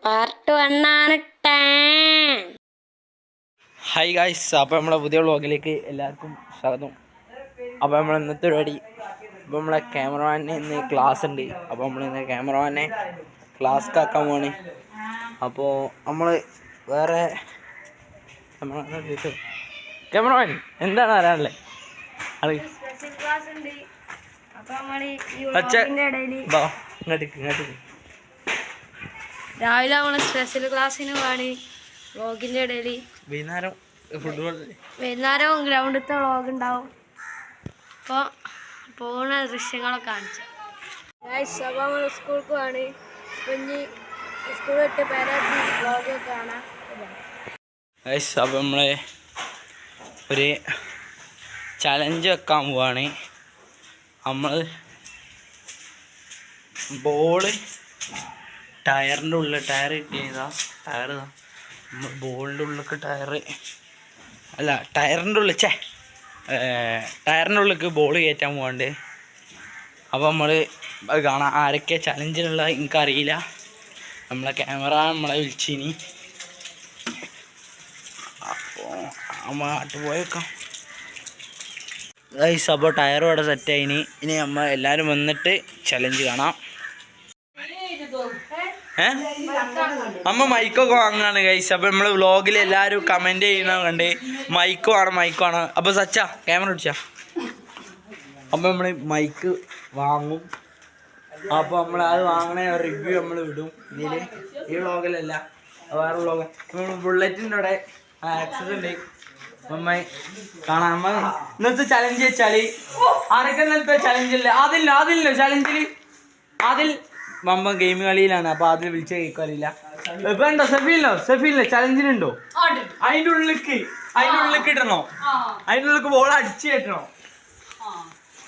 Part 1 ആണ്. Hi guys, അപ്പോൾ നമ്മളെ പുതിയ വ്ളോഗിലേക്ക് എല്ലാവർക്കും സ്വാഗതം. അപ്പോൾ നമ്മൾ ഇന്നത്തെ പരിപാടി, അപ്പോൾ നമ്മളെ ക്യാമറമാന് ഇന്ന് ക്ലാസ് ഉണ്ട്. അപ്പോൾ നമ്മളിന്ന് ക്യാമറമാനെ ക്ലാസ്ക്കാക്കാൻ പോവാണ്. അപ്പോൾ നമ്മൾ വേറെ ക്യാമറമാൻ എന്താണ് അറിയാനല്ലേ രാവിലെ നമ്മള് സ്പെഷ്യൽ ക്ലാസ്സിന് പാടി വ്ളോഗിന്റെ ഇടയിൽ വൈകുന്നേരം ഗ്രൗണ്ടിലത്തെ വ്ളോഗ് ഉണ്ടാവും. അപ്പോൾ പോകുന്ന ദൃശ്യങ്ങളൊക്കെ കാണിച്ചു. അപ്പോൾ നമ്മൾ സ്കൂൾക്ക് പോവാണ്. അപ്പം ഇനി സ്കൂൾ വിട്ട് പേരാറ്റി വ്ളോഗൊക്കെ കാണാം. അപ്പോൾ നമ്മൾ ഒരു ചലഞ്ച് വെക്കാൻ പോവാണ്. നമ്മൾ ബോള് ടയറിൻ്റെ ഉള്ളിൽ ടയർ കിട്ടിയതാ നമ്മൾ ബോളിൻ്റെ ഉള്ളിലേക്ക് ടയറിൻ്റെ ഉള്ളിലേക്ക് ബോൾ കയറ്റാൻ പോകാണ്ട്. അപ്പോൾ നമ്മൾ അത് കാണാം. ആരൊക്കെ ചലഞ്ചിലുള്ള എനിക്കറിയില്ല. നമ്മളെ ക്യാമറ നമ്മളെ വിളിച്ചിനി. അപ്പോൾ നമ്മൾ നാട്ടിൽ പോയേക്കാം. അപ്പോൾ ടയറും അവിടെ സെറ്റായിനി. ഇനി നമ്മൾ എല്ലാവരും വന്നിട്ട് ചലഞ്ച് കാണാം. അമ്മ മൈക്കൊക്കെ വാങ്ങാണ് ഗൈസ്. അപ്പോൾ നമ്മൾ വ്ളോഗിൽ എല്ലാവരും കമൻറ്റ് ചെയ്യുന്ന കണ്ട് മൈക്ക് വേണം. അപ്പോൾ സച്ചാ ക്യാമറ പിടിച്ചാ. അപ്പോൾ നമ്മൾ മൈക്ക് വാങ്ങും. അപ്പോൾ നമ്മൾ അത് വാങ്ങണ റിവ്യൂ നമ്മൾ വിടും ഇതിൽ. ഈ വ്ളോഗിലല്ല, വേറെ വ്ളോഗ്. നമ്മൾ ബുള്ളറ്റിൻ്റെ അവിടെ ആക്സസ് ഉണ്ട്. അമ്മ കാണാം. അമ്മ ഇന്നത്തെ ചലഞ്ച് വെച്ചാൽ ആരൊക്കെ ഇന്നത്തെ ചലഞ്ചില്ല അതില്ല ചലഞ്ചിൽ അതിൽ മമ്മ ഗെയിം കളിയിലാണ്. അപ്പോൾ അതിൽ വിളിച്ച് കേൾക്കാറില്ല. വേണ്ടോ സെഫീലിനോ ചലഞ്ചിനുണ്ടോ? അതിൻ്റെ ഉള്ളിലേക്ക് ഇടണോ? അതിൻ്റെ ഉള്ളിലേക്ക് ബോൾ അടിച്ച് കയറ്റണോ?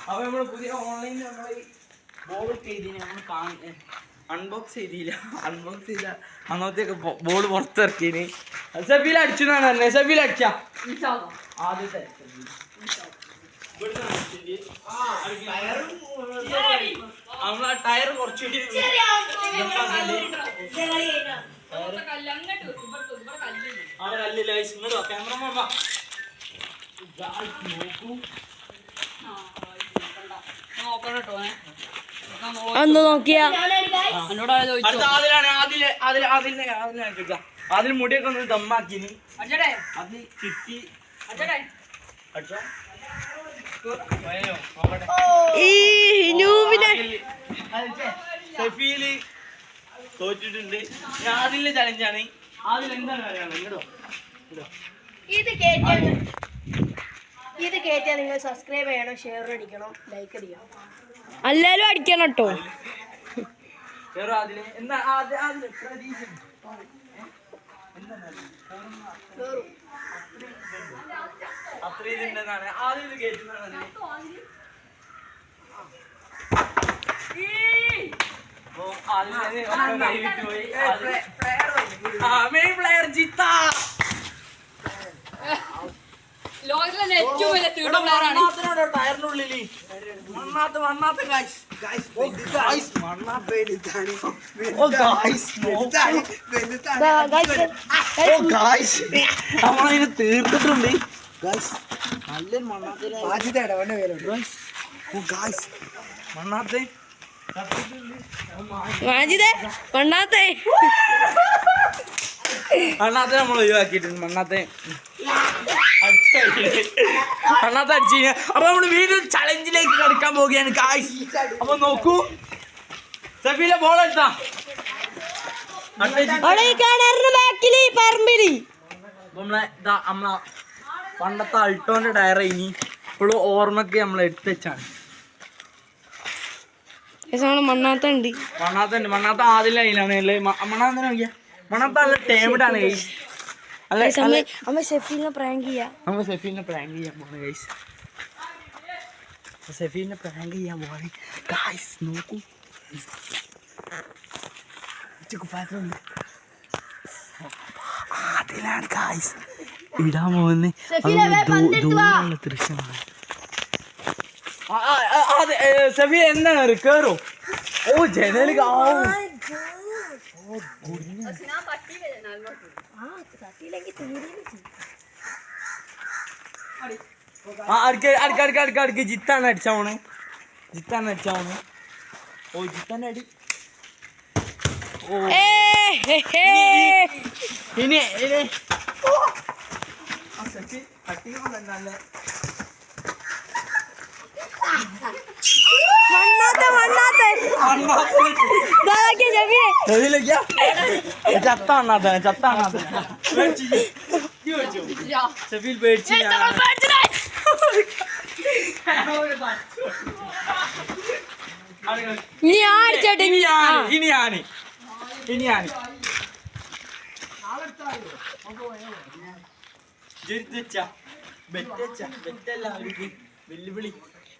അപ്പോൾ നമ്മൾ പുതിയ ഓൺലൈനിൽ നമ്മൾ ബോൾ ചെയ്തിന് നമ്മൾ അൺബോക്സ് ചെയ്തില്ല. അങ്ങനത്തെയൊക്കെ ബോൾ പുറത്തിറക്കിന്. സെഫീൽ അടിച്ചു എന്നാണ് പറഞ്ഞത്. സെഫീൽ അടിച്ചാ ആദ്യത്തെ നമ്മളാ ടയർ കുറച്ചുകൂടി കല്ലില്ല. ഇങ്ങോട്ടോ ക്യാമറമാൻ അതിൽ മുടിയൊക്കെ ഒന്ന് ദമ്മാക്കിന്. അതിൽ ചുറ്റി സെഫീല് തോറ്റിട്ടുണ്ട്. അതിലെ ചലഞ്ചാണ്. അതിലെന്താണ് പറയാനുള്ളത്? ഇത് കേട്ടാൽ നിങ്ങൾ സബ്സ്ക്രൈബ് ചെയ്യണം, ഷെയർ അടിക്കണം, ലൈക്ക് അടിക്കണം, എല്ലാവരും അടിക്കണം കേട്ടോ. അത്രയുണ്ടെന്നാണ് ആദ്യം ഇത് കേട്ടുന്നതാണ്. Main player Jitha. ലോകത്തിലെ ഏറ്റവും വലിയ തീവ്രമാണ് ടയറിനുള്ളിൽ മണ്ണാത്ത നമ്മളതിന് തീർത്തിട്ടുണ്ട്. നല്ലൊരു മണ്ണാത്ത നമ്മൾ ഒഴിവാക്കിയിട്ടുണ്ട്. മണ്ണാത്തെ അടിച്ചു. അപ്പൊ നമ്മള് വീണ്ടും ചലഞ്ചിലേക്ക് കളിക്കാൻ പോവുകയാണ് ഗായ്സ്. അപ്പൊ നോക്കൂ, സഫീല ബോൾ എടുത്താ നമ്മളെ പണ്ടത്തെ അൾട്ടോന്റെ ടയർ ഇനി ഇപ്പോഴും ഓർമ്മക്ക് നമ്മൾ എടുത്ത് വെച്ചാണ്. മണ്ണാത്ത ആദ്യം ലൈനാണ്. മണ്ണാത്ത നോക്കിയാ മണ്ണാത്ത നല്ല ടേമിഡാണ് ഗൈസ്. സെഫീലിനെ പ്രാങ്ക് ചെയ്യാൻ പോവാണ് ഗൈസ്. ഗായ്സ് നോക്കൂ, അതിലാണ് ഗായ്സ് ഇടാൻ പോകുന്ന ദൂരമുള്ള ദൃശ്യമാണ്. സെഫി എന്താണ് കേറോ? ഓ ജനൽ അടുക്ക് ജിത്താണ് അടിച്ചാ പോണേ. ഓ ജിത്താൻ്റെ അടി. ഓ ഇനി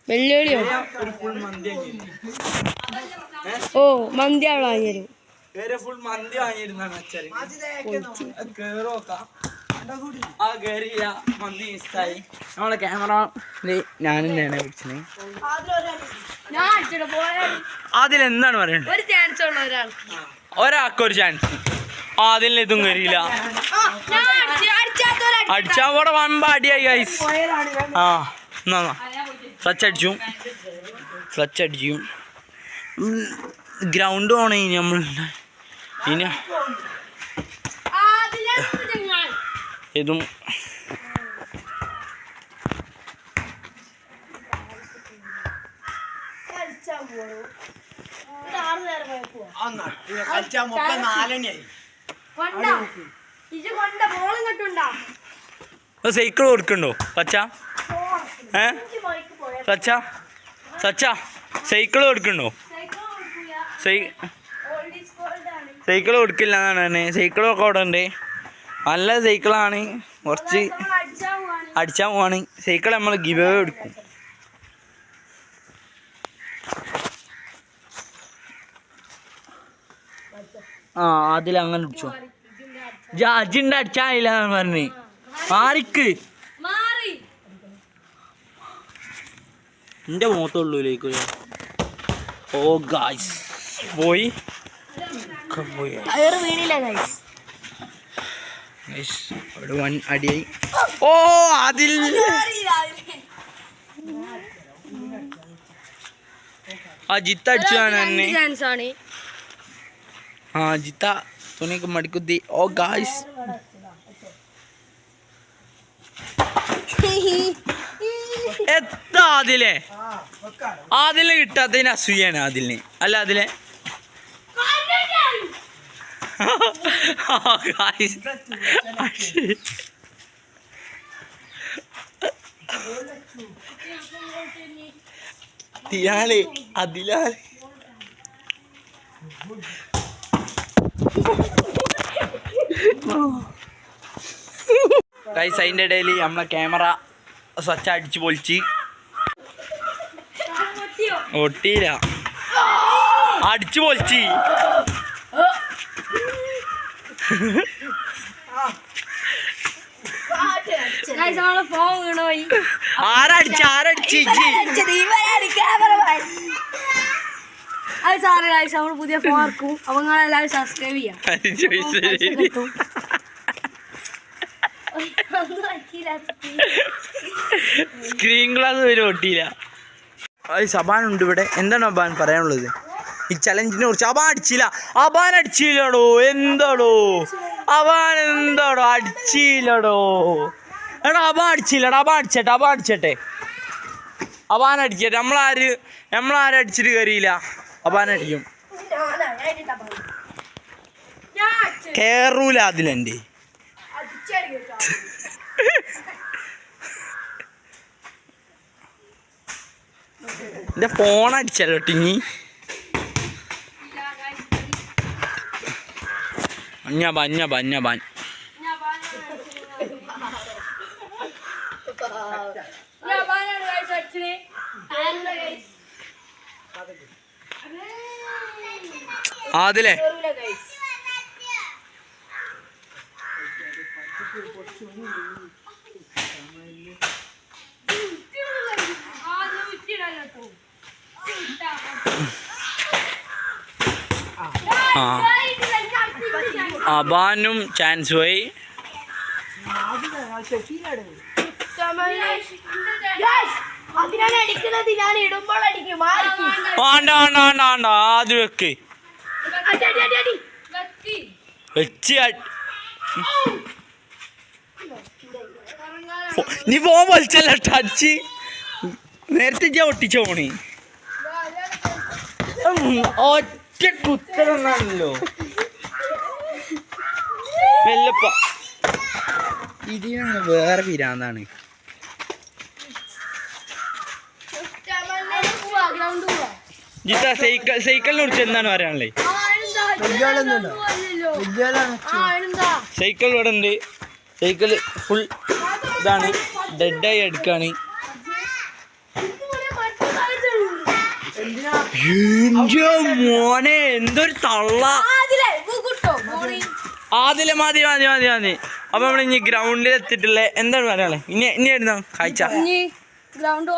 വെല്ലുവിളിയോ? ഓ മന്തിയാണോ വാങ്ങിയത്? ഫുൾ മന്തി വാങ്ങിയിരുന്നാണ് അച്ഛൻ. കേറോക്കാം ആ കേറിയില്ല, മന്തി മിസ്സായി. നമ്മളെ ക്യാമറ ഞാൻ തന്നെയാണ് പിടിച്ചത്. അതിലെന്താണ് പറയണ്ടത്? ഒരാൾക്കൊരു ചാൻസ്. അതിൽ ഇതും കയറിയില്ല. അടിച്ചാ കൂടെ വമ്പ അടിയായി ഗൈസ്. ആ എന്നാ ക്ലച്ച് അടിച്ചു. ഗ്രൗണ്ട് പോണേ ഇനി നമ്മൾ. ഇനി ഇതും cycle കൊടുക്കണ്ടോ Sacha? Sacha cycle കൊടുക്കണ്ടോ? Cycle കൊടുക്കില്ല എന്നാണ് തന്നെ. സൈക്കിളൊക്കെ അവിടെ ഉണ്ട്. നല്ല സൈക്കിളാണ്. കുറച്ച് അടിച്ചാൽ പോവാണ്. സൈക്കിൾ നമ്മൾ ഗിവ് അവേ എടുക്കും. ആ അതിലങ്ങനെ അടിച്ചോ. അജിൻ്റെ അടിച്ചായില്ല എന്നാണ് പറഞ്ഞ്. മാറിക്ക് എൻ്റെ മുഖത്തുള്ളൂലേക്ക്. ഓ ഗായ്സ് പോയി. ഒരു വൻ അടിയായി. ഓ അതിൽ ആ ജിത്ത അടിച്ചതാണ് എന്നെ. ആ ജിത്ത തുണിക്ക് മടിക്കുത്തി. ഓ ഗായ്സ് എത്താ അതിലെ കിട്ടാത്തതിന് അസൂയാണ് അതിലിന്. അല്ല അതിലെ തിയാളെ അതിലാണ്. ഗൈസ് അതിൻ്റെ ഇടയിൽ നമ്മളെ ക്യാമറ സ്വച്ഛ അടിച്ച് പൊളിച്ച്. ഒട്ടിയില്ല, അടിച്ചു പൊളിച്ച്. ആരടിച്ച് അത് സാറ് കാഴ്ച നമ്മൾ പുതിയ ഫോൺ ഇറക്കും. അപ്പൊ നിങ്ങളെല്ലാവരും സബ്സ്ക്രൈബ് ചെയ്യാം. സ്ക്രീൻ ഗ്ലാസ് വരെ ഒട്ടിയില്ല. സബാനുണ്ട് ഇവിടെ. എന്താണ് അബാൻ പറയാനുള്ളത് ഈ ചലഞ്ചിനെ കുറിച്ച്? അബാൻ അടിച്ചില്ലടോ. എന്താടോ അടിച്ചില്ലടോ. എടാ അബാൻ അടിച്ചില്ലടാ. അബാൻ അടിച്ചട്ടെ. നമ്മളാരും അടിച്ചിട്ട് കയറിയില്ല. അബാൻ അടിക്കും. കേറൂല അതിലെൻ്റെ. എൻ്റെ ഫോൺ അടിച്ചല്ലോ ടിങ്ങി. അഞ്ഞബാൻ അതിലെ അബാനും ചാൻസ് പോയി. വേണ്ട വേണ്ട വേണ്ട വേണ്ട ആദ്യം വെക്ക് വെച്ച് നീ ഫോൺ വലിച്ചല്ല ടച്ച് നേരത്തെ ഞാൻ ഒട്ടിച്ച ഫോണി ഒറ്റ കുത്തരന്നാണല്ലോ വെല്ലപ്പ ഇതിനാണ് വേറെ പിരാന്താണ്. ജിത്ത സൈക്കിളിനെ കുറിച്ച് എന്താണ് പറയാനുള്ളത്? സൈക്കിൾ ഇവിടെ ഉണ്ട്. സൈക്കിള് ഫുൾ ഇതാണ്, ഡെഡായി എടുക്കാണ്. മോനെ എന്തൊരു തള്ള. ആദ്യം മതി മതി മതി മതി. അപ്പൊ നമ്മൾ ഇനി ഗ്രൗണ്ടിൽ എത്തിയിട്ടുള്ള എന്താണ് പറയാനുള്ളത്? ഇനി ആയിരുന്നോ കാഴ്ച? ഗ്രൗണ്ട്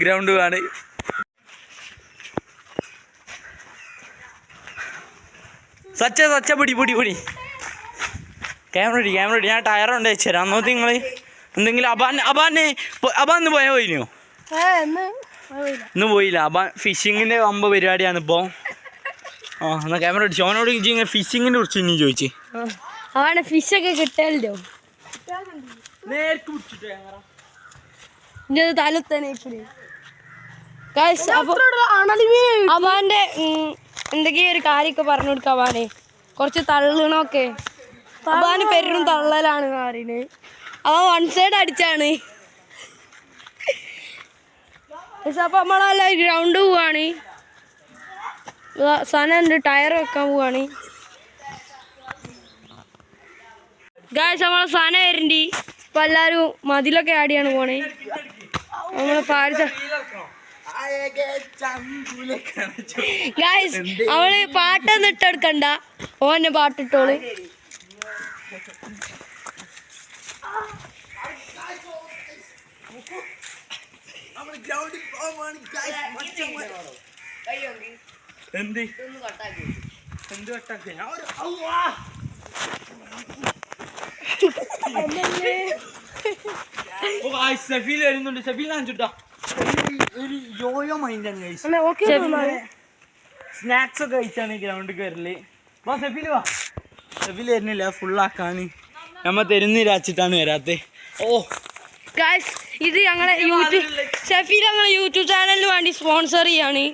ഗ്രൗണ്ട് പോവാണ്. സച്ച പിടി പിടി പിടി ക്യാമറ ഇടി. ഞാൻ ടയർ കൊണ്ട് വെച്ചുതരാം. അന്നോത്ത് നിങ്ങള് എന്തെങ്കിലും അബാന്ന് പോയാൽ പോയിനോ? ഇന്ന് പോയില്ല. അബാൻ ഫിഷിങ്ങിന്റെ വമ്പ പരിപാടിയാണ് ഇപ്പോ. ആ എന്നാ ക്യാമറ അടിച്ചു. അവനോട് ഇങ്ങനെ ഫിഷിങ്ങിനെ കുറിച്ച് ഇനി ചോദിച്ചേ. അവനെ ഫിഷൊക്കെ കിട്ടല്ലോ തലത്തന്നെ. അവന്റെ എന്തൊക്കെയോ ഒരു കാര്യമൊക്കെ പറഞ്ഞു കൊടുക്കാം. അവനെ കുറച്ച് തള്ളണൊക്കെ. അവന് പെരും തള്ളലാണ് പറയുന്നത്. അവൻ വൺ സൈഡ് അടിച്ചാണ്. പക്ഷെ അപ്പൊ നമ്മളല്ല ഗ്രൗണ്ട് പോവാണ്. സനുണ്ട് ടയർ വെക്കാൻ പോവാണ്. ഗായ്സ് നമ്മളെ സന വരുന്നുണ്ട്. ഇപ്പൊ എല്ലാരും മതിലൊക്കെ ആടിയാണ് പോണേ. നമ്മള് പാടിച്ച ഗായ്സ് അവള് പാട്ടൊന്നും ഇട്ടെടുക്കണ്ട. ഓന്നെ പാട്ടിട്ടോള്. സഫീൽ വരുന്നുണ്ട്. സഫീൽ കാണിച്ചുട്ടാ ഒരു യോയോ മൈൻഡാണ്. സ്നാക്സ് ഒക്കെ കഴിച്ചാണ് ഗ്രൗണ്ടിൽ കയറല്. വാ സഫീൽ വാ. സഫീൽ വരുന്നില്ല. ഫുള്ളാക്കാണ് നമ്മ തരുന്നില്ലാച്ചിട്ടാണ് വരാത്തെ. ഓ ഗായ്സ് ഇത് ഞങ്ങളെ യൂട്യൂബ് ഷഫീൽ ഞങ്ങളെ യൂട്യൂബ് ചാനലിന് വേണ്ടി സ്പോൺസർ ചെയ്യാണ്.